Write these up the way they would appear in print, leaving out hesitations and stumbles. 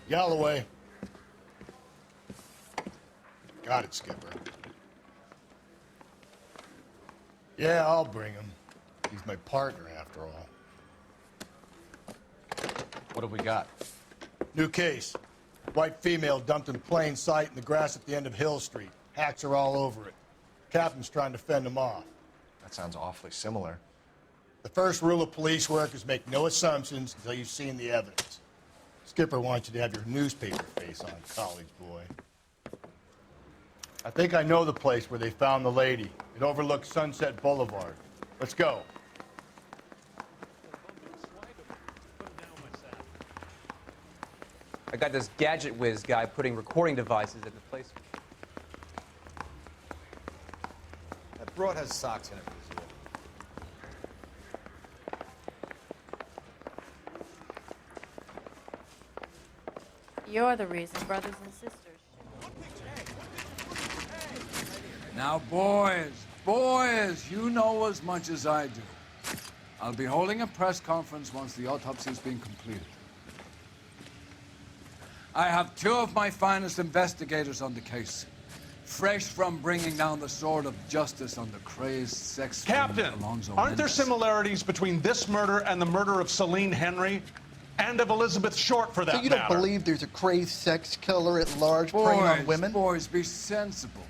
Galloway. Got it, Skipper. Yeah, I'll bring him. He's my partner, after all. What have we got? New case. White female dumped in plain sight in the grass at the end of Hill Street. Hacks are all over it. Captain's trying to fend them off. That sounds awfully similar. The first rule of police work is make no assumptions until you've seen the evidence. Skipper wants you to have your newspaper face on, college boy. I think I know the place where they found the lady. It overlooks Sunset Boulevard. Let's go. I got this gadget whiz guy putting recording devices at the place. That broad has socks in it. You're the reason, brothers and sisters. Now, boys, you know as much as I do. I'll be holding a press conference once the autopsy's been completed. I have two of my finest investigators on the case, fresh from bringing down the sword of justice on the crazed sex Captain, Alonzo aren't there Mendez. similarities between this murder and the murder of Celine Henry? And of Elizabeth Short, for that So you don't matter. believe there's a crazed sex killer at large preying on women? Boys, be sensible.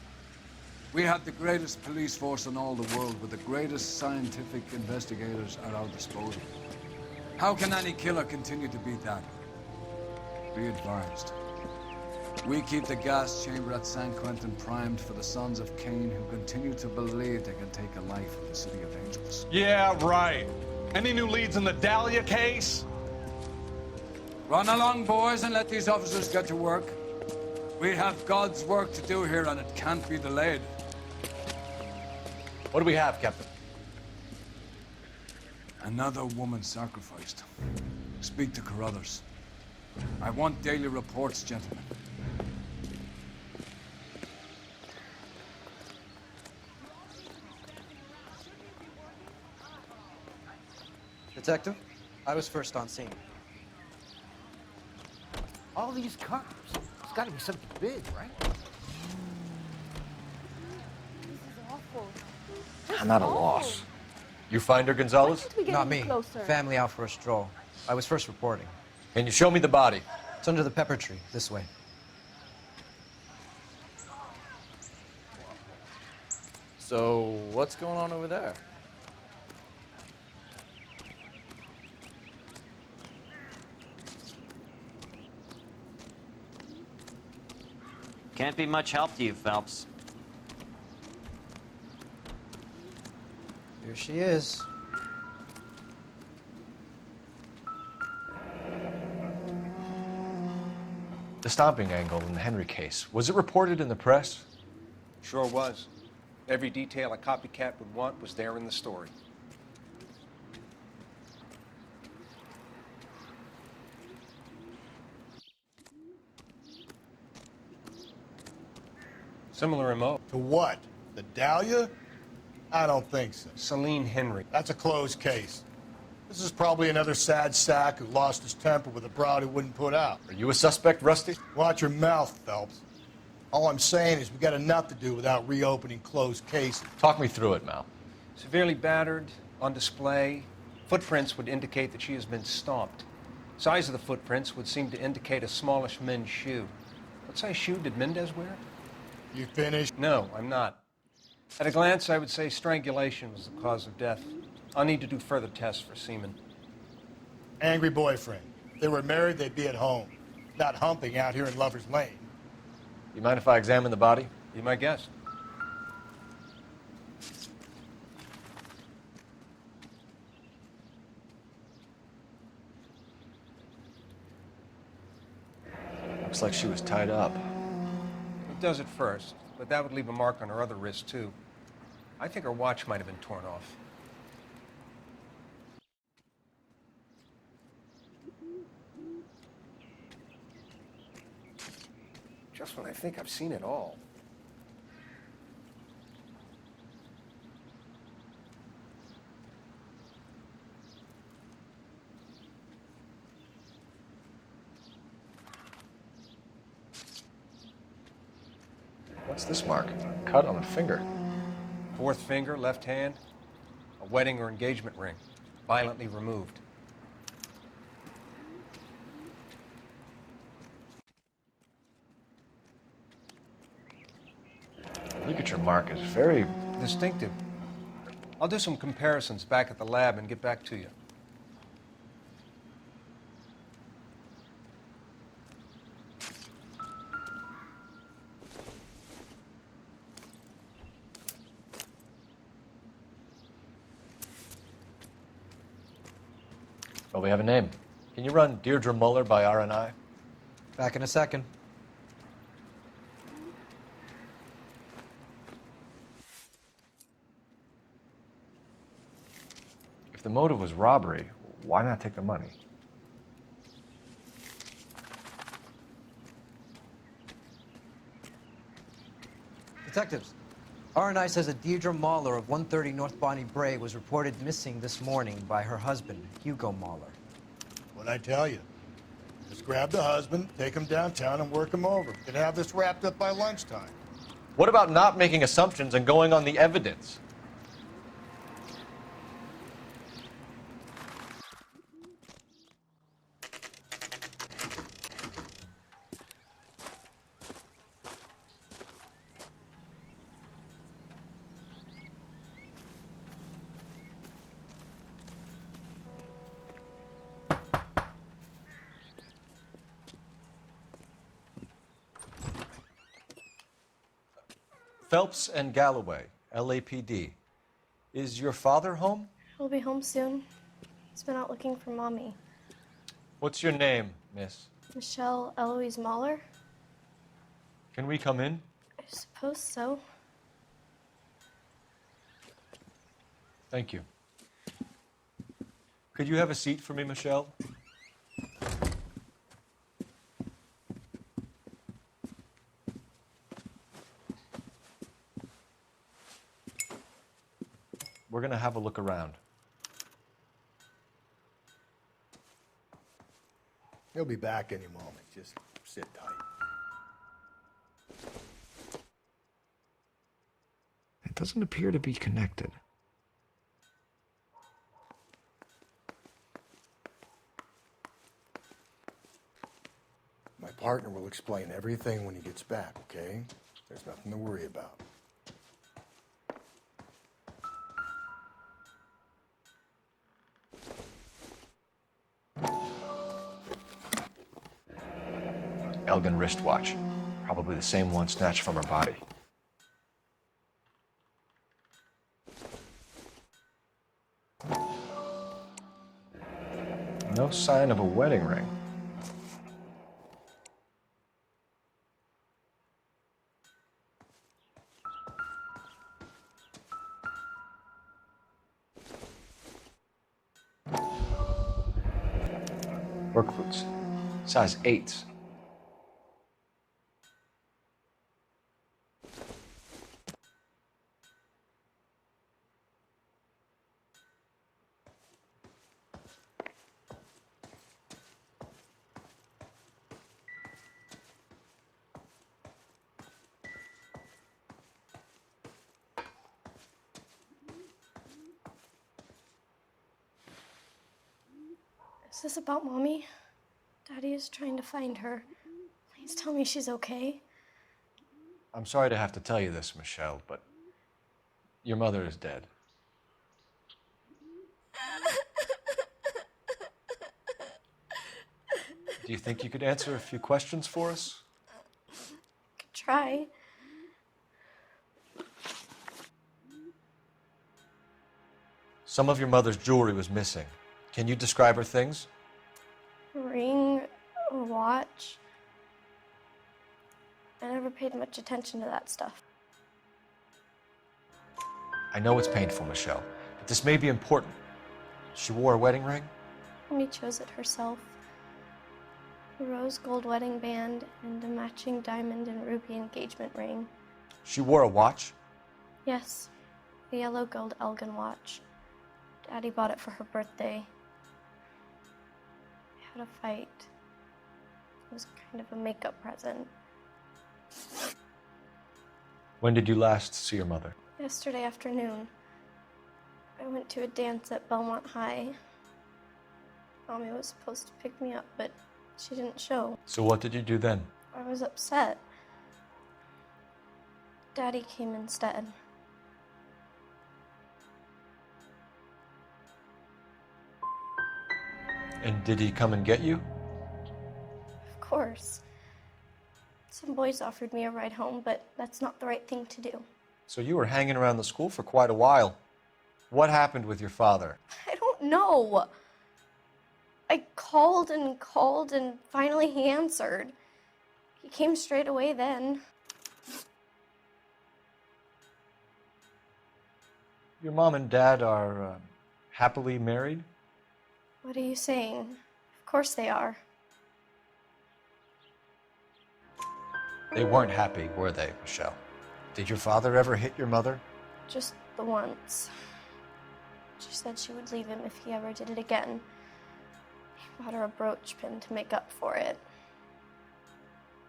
We have the greatest police force in all the world with the greatest scientific investigators at our disposal. How can any killer continue to beat that? Be advised. We keep the gas chamber at San Quentin primed for the sons of Cain who continue to believe they can take a life in the City of Angels. Yeah, right. Any new leads in the Dahlia case? Run along, boys, and let these officers get to work. We have God's work to do here, and it can't be delayed. What do we have, Captain? Another woman sacrificed. Speak to Carruthers. I want daily reports, gentlemen. Detective, I was first on scene. All these cops. It's got to be something big, right? This is awful. I'm at a loss. You find her, Gonzalez? Not me. Family out for a stroll. I was first reporting. Can you show me the body? It's under the pepper tree, this way. So, what's going on over there? Can't be much help to you, Phelps. Here she is. The stomping angle in the Henry case, was it reported in the press? Sure was. Every detail a copycat would want was there in the story. Similar MO. To what? The Dahlia? I don't think so. Celine Henry. That's a closed case. This is probably another sad sack who lost his temper with a broad who wouldn't put out. Are you a suspect, Rusty? Watch your mouth, Phelps. All I'm saying is we got enough to do without reopening closed cases. Talk me through it, Mal. Severely battered, on display. Footprints would indicate that she has been stomped. Size of the footprints would seem to indicate a smallish men's shoe. What size shoe did Mendez wear? You finished? No, I'm not. At a glance, I would say strangulation was the cause of death. I'll need to do further tests for semen. Angry boyfriend. If they were married, they'd be at home, not humping out here in Lover's Lane. You mind if I examine the body? Be my guest. Looks like she was tied up. It does at first, but that would leave a mark on her other wrist, too. I think her watch might have been torn off. Just when I think I've seen it all. What's this mark? Cut on a finger. Fourth finger, left hand. A wedding or engagement ring. Violently removed. The ligature mark is very... Distinctive. I'll do some comparisons back at the lab and get back to you. Well, we have a name. Can you run Deirdre Muller by RNI? Back in a second. If the motive was robbery, why not take the money? Detectives, RNI says that Deirdre Mahler of 130 North Bonnie Bray was reported missing this morning by her husband, Hugo Mahler. What'd I tell you? Just grab the husband, take him downtown, and work him over. We could have this wrapped up by lunchtime. What about not making assumptions and going on the evidence? Phelps and Galloway, LAPD. Is your father home? He'll be home soon. He's been out looking for Mommy. What's your name, miss? Michelle Eloise Mahler? Can we come in? I suppose so. Thank you. Could you have a seat for me, Michelle? We're going to have a look around. He'll be back any moment. Just sit tight. It doesn't appear to be connected. My partner will explain everything when he gets back, okay? There's nothing to worry about. Elgin wristwatch. Probably the same one snatched from her body. No sign of a wedding ring. Work boots. Size 8s. Is this about Mommy? Daddy is trying to find her. Please tell me she's okay. I'm sorry to have to tell you this, Michelle, but your mother is dead. Do you think you could answer a few questions for us? Could try. Some of your mother's jewelry was missing. Can you describe her things? A ring, a watch. I never paid much attention to that stuff. I know it's painful, Michelle, but this may be important. She wore a wedding ring? Mommy chose it herself. A rose gold wedding band and a matching diamond and ruby engagement ring. She wore a watch? Yes, a yellow gold Elgin watch. Daddy bought it for her birthday. We had a fight. It was kind of a makeup present. When did you last see your mother? Yesterday afternoon, I went to a dance at Belmont High. Mommy was supposed to pick me up, but she didn't show. So what did you do then? I was upset. Daddy came instead. And did he come and get you? Of course. Some boys offered me a ride home, but that's not the right thing to do. So you were hanging around the school for quite a while. What happened with your father? I don't know. I called and finally he answered. He came straight away then. Your mom and dad are happily married? What are you saying? Of course they are. They weren't happy, were they, Michelle? Did your father ever hit your mother? Just the once. She said she would leave him if he ever did it again. He bought her a brooch pin to make up for it.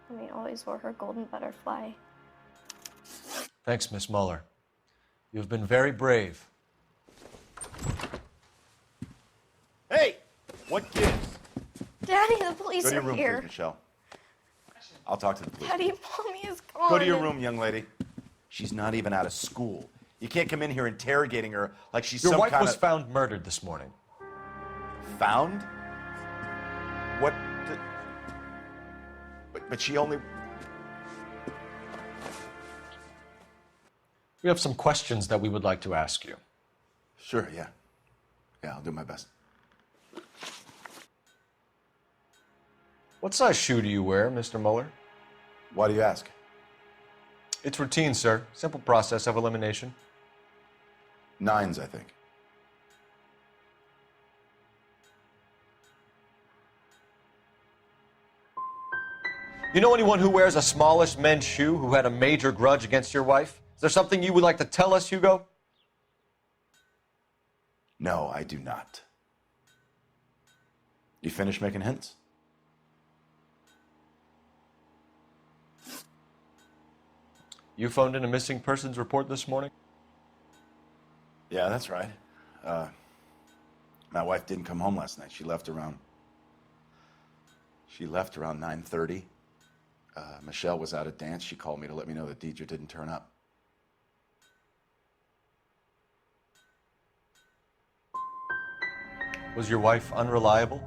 And he always wore her golden butterfly. Thanks, Miss Muller. You've been very brave. Hey! What gives? Daddy, the police Go to your are room, here. please, Michelle. I'll talk to the police. Daddy, Mommy is gone. Go to your room, young lady. She's not even out of school. You can't come in here interrogating her like she's Your some wife kind was of... found murdered this morning. Found? What the... But she only... We have some questions that we would like to ask you. Sure, yeah. Yeah, I'll do my best. What size shoe do you wear, Mr. Muller? Why do you ask? It's routine, sir. Simple process of elimination. 9s, I think. You know anyone who wears a smallish men's shoe who had a major grudge against your wife? Is there something you would like to tell us, Hugo? No, I do not. You finished making hints? You phoned in a missing persons report this morning? Yeah, that's right. My wife didn't come home last night. She left around 9:30. Michelle was out at dance. She called me to let me know that Deidre didn't turn up. Was your wife unreliable?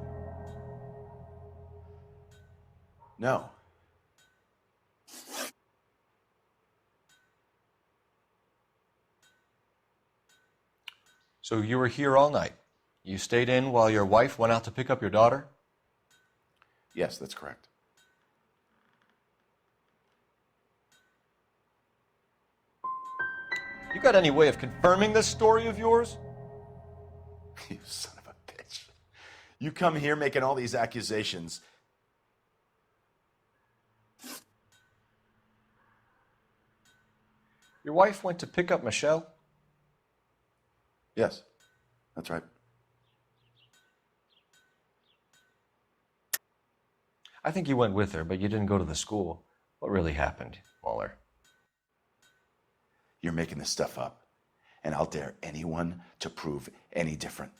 No. So you were here all night. You stayed in while your wife went out to pick up your daughter? Yes, that's correct. You got any way of confirming this story of yours? You son of a bitch. You come here making all these accusations. Your wife went to pick up Michelle? Yes, that's right. I think you went with her, but you didn't go to the school. What really happened, Muller? You're making this stuff up, and I'll dare anyone to prove any different.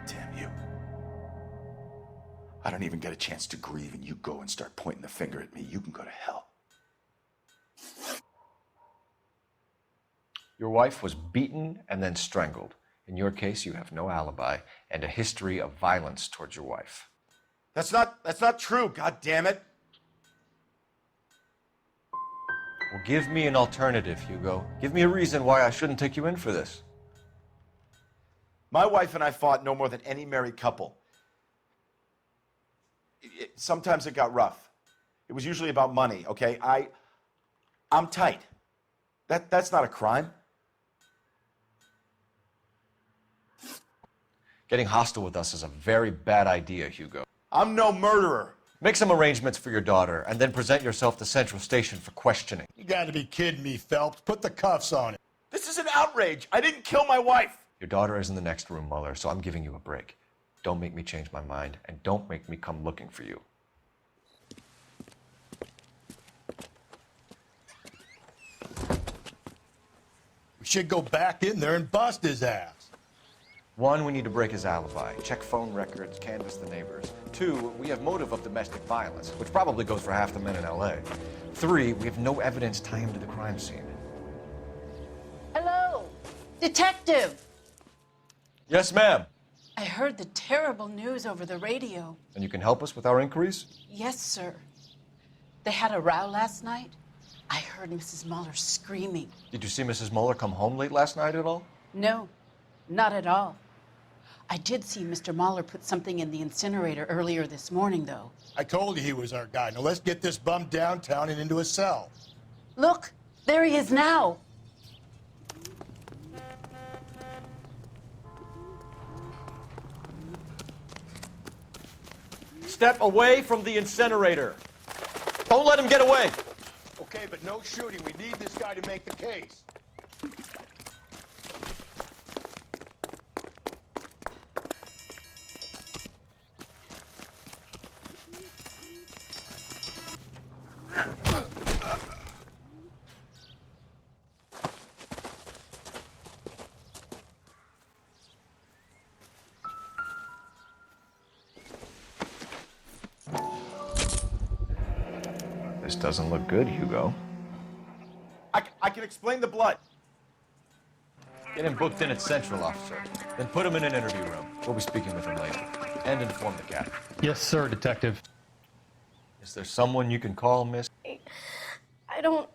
Damn you. I don't even get a chance to grieve, and you go and start pointing the finger at me. You can go to hell. Your wife was beaten and then strangled. In your case, you have no alibi and a history of violence towards your wife. That's not true, God damn it. Well, give me an alternative, Hugo. Give me a reason why I shouldn't take you in for this. My wife and I fought no more than any married couple. Sometimes it got rough. It was usually about money, okay? I'm tight. That's not a crime. Getting hostile with us is a very bad idea, Hugo. I'm no murderer. Make some arrangements for your daughter, and then present yourself to Central Station for questioning. You gotta be kidding me, Phelps. Put the cuffs on him. This is an outrage. I didn't kill my wife. Your daughter is in the next room, Mueller, so I'm giving you a break. Don't make me change my mind, and don't make me come looking for you. We should go back in there and bust his ass. 1, we need to break his alibi. Check phone records, canvass the neighbors. 2, we have motive of domestic violence, which probably goes for half the men in L.A. 3, we have no evidence tying him to the crime scene. Hello, detective. Yes, ma'am. I heard the terrible news over the radio. And you can help us with our inquiries? Yes, sir. They had a row last night. I heard Mrs. Mueller screaming. Did you see Mrs. Mueller come home late last night at all? No, not at all. I did see Mr. Mueller put something in the incinerator earlier this morning, though. I told you he was our guy. Now let's get this bum downtown and into a cell. Look, there he is now. Step away from the incinerator. Don't let him get away. Okay, but no shooting. We need this guy to make the case. This doesn't look good, Hugo. I can explain the blood. Get him booked in at Central, officer. Then put him in an interview room. We'll be speaking with him later. And inform the captain. Yes, sir, Detective. Is there someone you can call, miss? I don't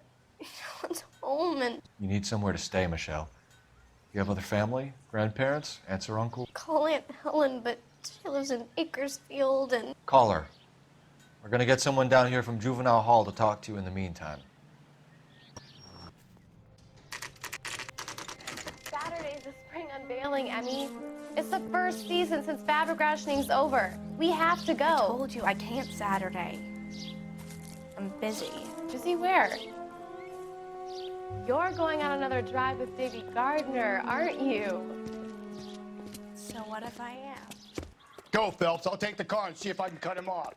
want home and You need somewhere to stay, Michelle. You have other family? Grandparents? Aunts or uncle? call Aunt Helen, but she lives in Bakersfield and Call her. We're gonna get someone down here from Juvenile Hall to talk to you in the meantime. Saturday's the spring unveiling, Emmy. It's the first season since fabric rationing's over. We have to go. I told you I can't Saturday. I'm busy. Busy where? You're going on another drive with Davy Gardner, aren't you? So what if I am? Go, Phelps. I'll take the car and see if I can cut him off.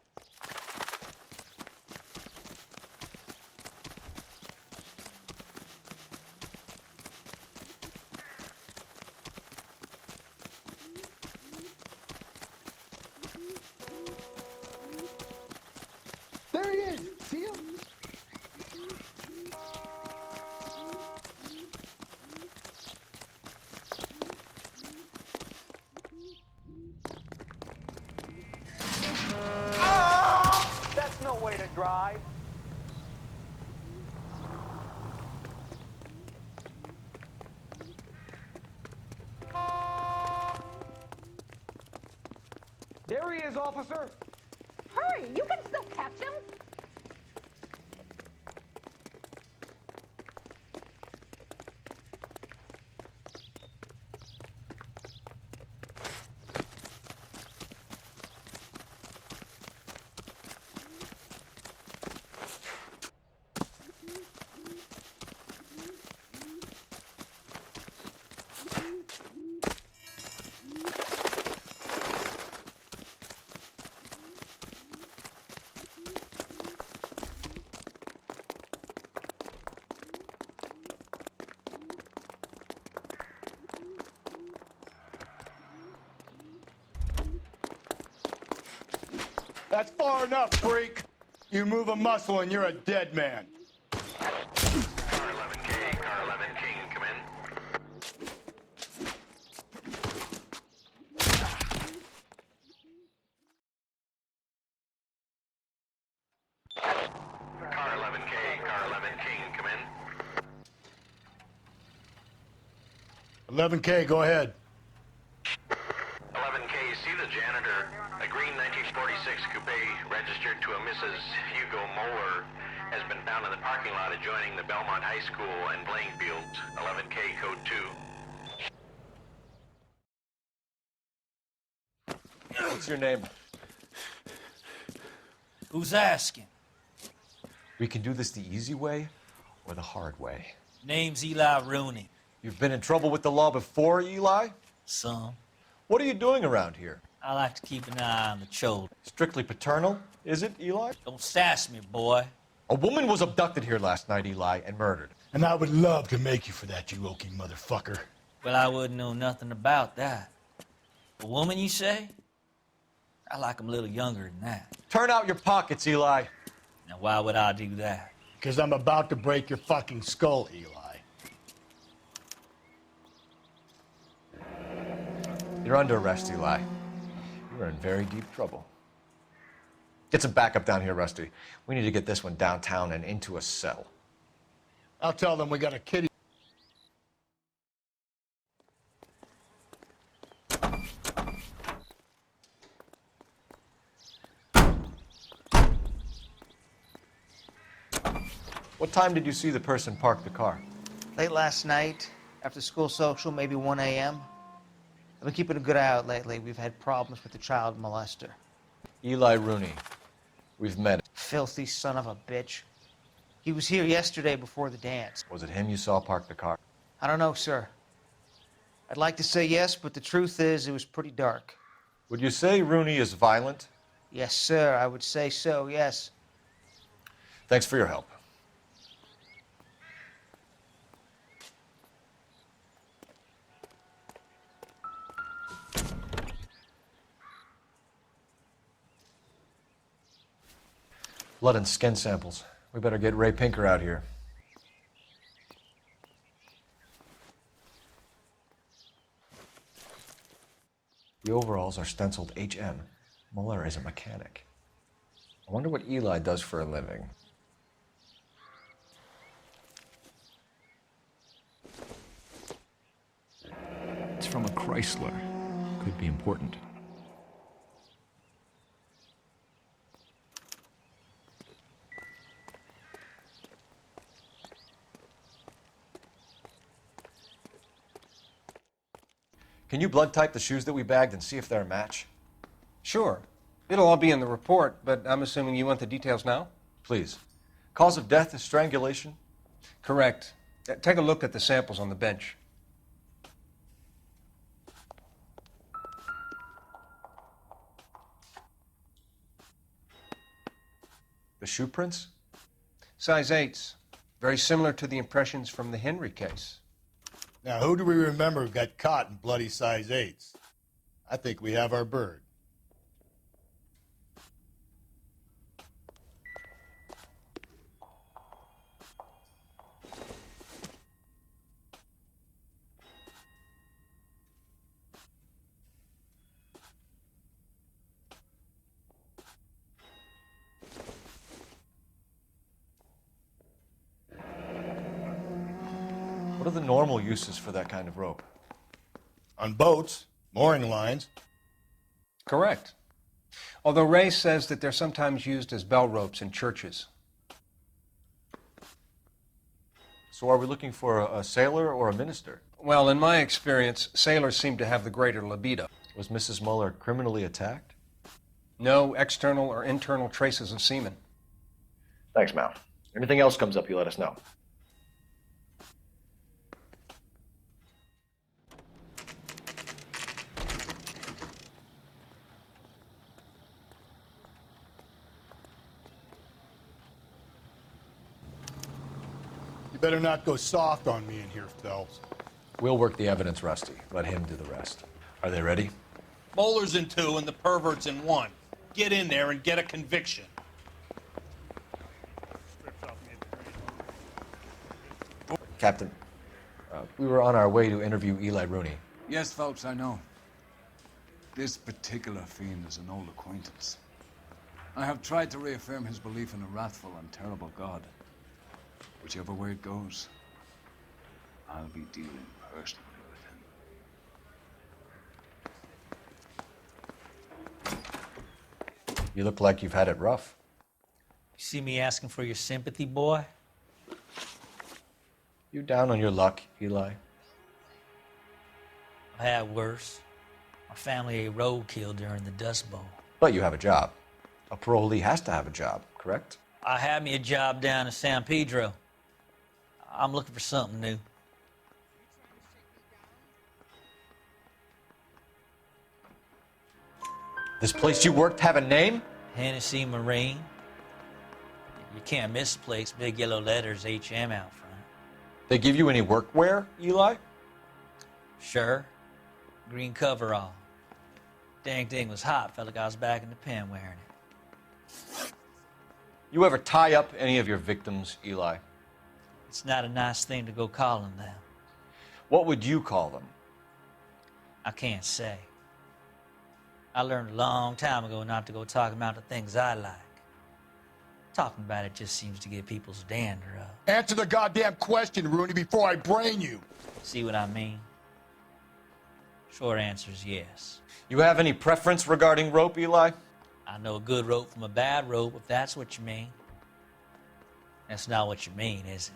There he is. See him? That's no way to drive. There he is, officer. Hurry, you can still catch him. That's far enough, freak. You move a muscle and you're a dead man. Car 11K, Car 11 King, come in. Car 11K, Car 11 King, come in. 11K, go ahead. 11K, see the janitor. A green 1946 coupe registered to a Mrs. Hugo Moeller has been found in the parking lot adjoining the Belmont High School and playing fields. 11K code 2. What's your name? Who's asking? We can do this the easy way or the hard way. Name's Eli Rooney. You've been in trouble with the law before, Eli? Some. What are you doing around here? I like to keep an eye on the children. Strictly paternal, is it, Eli? Don't sass me, boy. A woman was abducted here last night, Eli, and murdered. And I would love to make you for that, you oaky motherfucker. Well, I wouldn't know nothing about that. A woman, you say? I like 'em a little younger than that. Turn out your pockets, Eli. Now, why would I do that? Because I'm about to break your fucking skull, Eli. You're under arrest, Eli. You're in very deep trouble. Get some backup down here, Rusty. We need to get this one downtown and into a cell. I'll tell them we got a kitty. What time did you see the person park the car? Late last night, after school social, maybe 1 a.m. I've been keeping a good eye out lately. We've had problems with the child molester. Eli Rooney. We've met. Filthy son of a bitch. He was here yesterday before the dance. Was it him you saw park the car? I don't know, sir. I'd like to say yes, but the truth is it was pretty dark. Would you say Rooney is violent? Yes, sir. I would say so, yes. Thanks for your help. Blood and skin samples. We better get Ray Pinker out here. The overalls are stenciled HM. Muller is a mechanic. I wonder what Eli does for a living. It's from a Chrysler. Could be important. Can you blood type the shoes that we bagged and see if they're a match? Sure. It'll all be in the report, but I'm assuming you want the details now? Please. Cause of death is strangulation? Correct. Take a look at the samples on the bench. The shoe prints? Size 8s. Very similar to the impressions from the Henry case. Now, who do we remember got caught in bloody size 8s? I think we have our bird. What are the normal uses for that kind of rope? On boats, mooring lines. Correct. Although Ray says that they're sometimes used as bell ropes in churches. So are we looking for a sailor or a minister? Well, in my experience, sailors seem to have the greater libido. Was Mrs. Muller criminally attacked? No external or internal traces of semen. Thanks, Mal. Anything else comes up, you let us know. You better not go soft on me in here, Phelps. We'll work the evidence, Rusty. Let him do the rest. Are they ready? Bowler's in 2 and the pervert's in 1. Get in there and get a conviction. Captain, we were on our way to interview Eli Rooney. Yes, Phelps, I know. This particular fiend is an old acquaintance. I have tried to reaffirm his belief in a wrathful and terrible God. Whichever way it goes, I'll be dealing personally with him. You look like you've had it rough. You see me asking for your sympathy, boy? You down on your luck, Eli? I've had worse. My family ate roadkill during the Dust Bowl. But you have a job. A parolee has to have a job, correct? I had me a job down in San Pedro. I'm looking for something new. This place you worked have a name? Hennessy Marine. You can't miss the place. Big yellow letters, HM out front. They give you any workwear, Eli? Sure. Green coverall. Dang thing was hot. Felt like I was back in the pen wearing it. You ever tie up any of your victims, Eli? It's not a nice thing to go calling them. What would you call them? I can't say. I learned a long time ago not to go talking about the things I like. Talking about it just seems to get people's dander up. Answer the goddamn question, Rooney, before I brain you. See what I mean? Short answer is yes. You have any preference regarding rope, Eli? I know a good rope from a bad rope, if that's what you mean. That's not what you mean, is it?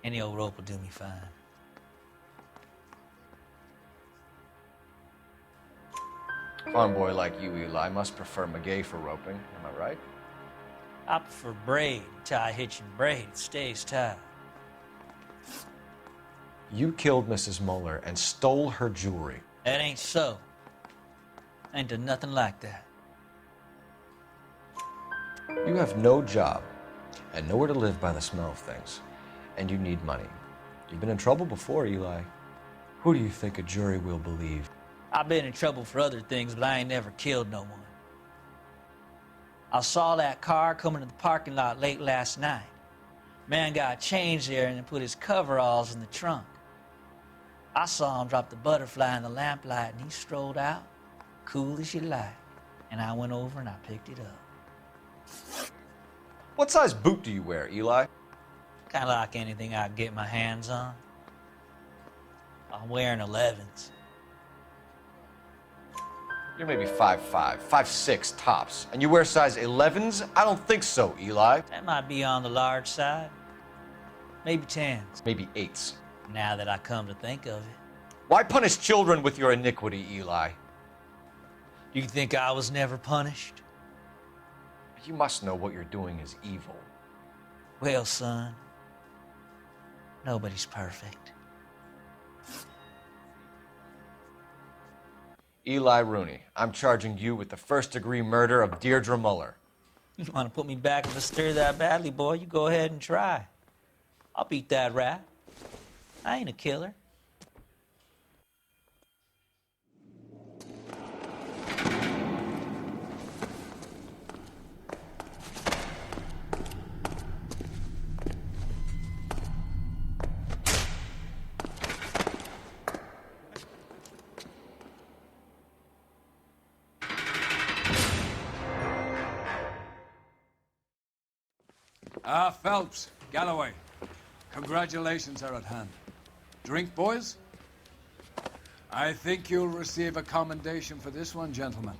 Any old rope will do me fine. Farm boy like you, Eli, must prefer Magay for roping. Am I right? I prefer braid. Tie, hitch, and braid. It stays tied. You killed Mrs. Muller and stole her jewelry. That ain't so. I ain't done nothing like that. You have no job and nowhere to live by the smell of things. And you need money. You've been in trouble before, Eli. Who do you think a jury will believe? I've been in trouble for other things, but I ain't never killed no one. I saw that car coming to the parking lot late last night. Man got changed there and then put his coveralls in the trunk. I saw him drop the butterfly in the lamplight and he strolled out, cool as you like. And I went over and I picked it up. What size boot do you wear, Eli? Kind of like anything I can get my hands on. I'm wearing 11s. You're maybe 5'5", 5'6" tops. And you wear size 11s? I don't think so, Eli. That might be on the large side. Maybe 10s. Maybe 8s. Now that I come to think of it. Why punish children with your iniquity, Eli? Do you think I was never punished? You must know what you're doing is evil. Well, son, nobody's perfect. Eli Rooney, I'm charging you with the first-degree murder of Deirdre Muller. You want to put me back in the stir that badly, boy? You go ahead and try. I'll beat that rap. I ain't a killer. Phelps, Galloway, congratulations are at hand. Drink, boys? I think you'll receive a commendation for this one, gentlemen.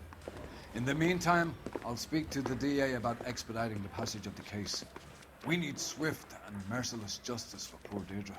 In the meantime, I'll speak to the DA about expediting the passage of the case. We need swift and merciless justice for poor Deirdre.